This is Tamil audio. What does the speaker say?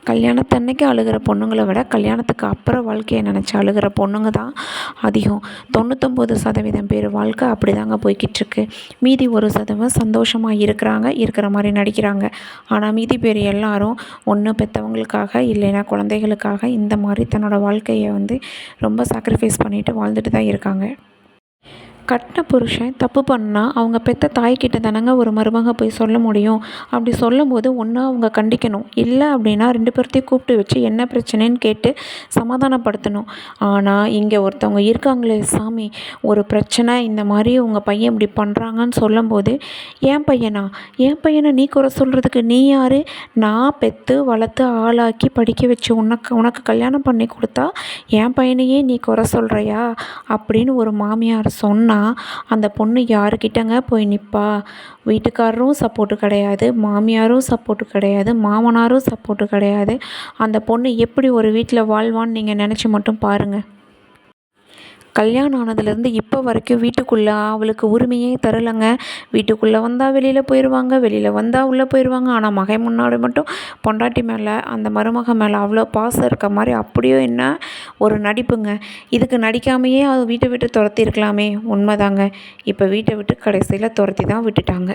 கல்யாணத்தன்னைக்கு அழுகிற பொண்ணுங்களை விட கல்யாணத்துக்கு அப்புறம் வாழ்க்கையை நினச்சி அழுகிற பொண்ணுங்க தான் அதிகம். 99% பேர் வாழ்க்கை அப்படி தாங்க போய்கிட்டுருக்கு. மீதி 1% சந்தோஷமாக இருக்கிற மாதிரி நடிக்கிறாங்க. ஆனால் மீதி பேர் எல்லாரும் ஒன்று பெற்றவங்களுக்காக இல்லைன்னா குழந்தைகளுக்காக இந்த மாதிரி தன்னோட வாழ்க்கையை ரொம்ப சாக்ரிஃபைஸ் பண்ணிட்டு வாழ்ந்துட்டு தான் இருக்காங்க. கட்டின புருஷன் தப்பு பண்ணால் அவங்க பெற்ற தாய்கிட்ட தானங்க ஒரு மருமக போய் சொல்ல முடியும். அப்படி சொல்லும்போது ஒன்று அவங்க கண்டிக்கணும், இல்லை அப்படின்னா 2 பேர்த்தையும் கூப்பிட்டு வச்சு என்ன பிரச்சனைன்னு கேட்டு சமாதானப்படுத்தணும். ஆனால் இங்கே ஒருத்தவங்க இருக்காங்களே சாமி, ஒரு பிரச்சனை இந்த மாதிரி உங்கள் பையன் இப்படி பண்ணுறாங்கன்னு சொல்லும்போது, என் பையனை நீ குறை சொல்கிறதுக்கு நீ யார்? நான் பெற்று வளர்த்து ஆளாக்கி படிக்க வச்சு உனக்கு கல்யாணம் பண்ணி கொடுத்தா என் பையனையே நீ குறை சொல்கிறியா அப்படின்னு ஒரு மாமியார் சொன்னால் அந்த பொண்ணு யாருக்கிட்டங்க போய் நிற்பா? வீட்டுக்காரரும் சப்போர்ட்டு கிடையாது, மாமியாரும் சப்போர்ட்டு கிடையாது, மாமனாரும் சப்போர்ட்டு கிடையாது. அந்த பொண்ணு எப்படி ஒரு வீட்டில் வாழ்வான்னு நீங்கள் நினச்சி மட்டும் பாருங்கள். கல்யாணம் ஆனதுலேருந்து இப்போ வரைக்கும் வீட்டுக்குள்ளே அவளுக்கு உரிமையே தரலைங்க. வீட்டுக்குள்ளே வந்தால் வெளியில் போயிடுவாங்க, வெளியில் வந்தால் உள்ளே போயிடுவாங்க. ஆனால் மகன் முன்னாடி மட்டும் பொண்டாட்டி மேலே அந்த மருமக மேலே அவ்வளோ பாசம் இருக்க மாதிரி அப்படியோ என்ன ஒரு நடிப்புங்க. இதுக்கு நடிக்காமையே அது வீட்டை விட்டு துரத்தி இருக்கலாமே. உண்மைதாங்க. இப்போ வீட்டை விட்டு கடைசியில் துரத்தி தான் விட்டுட்டாங்க.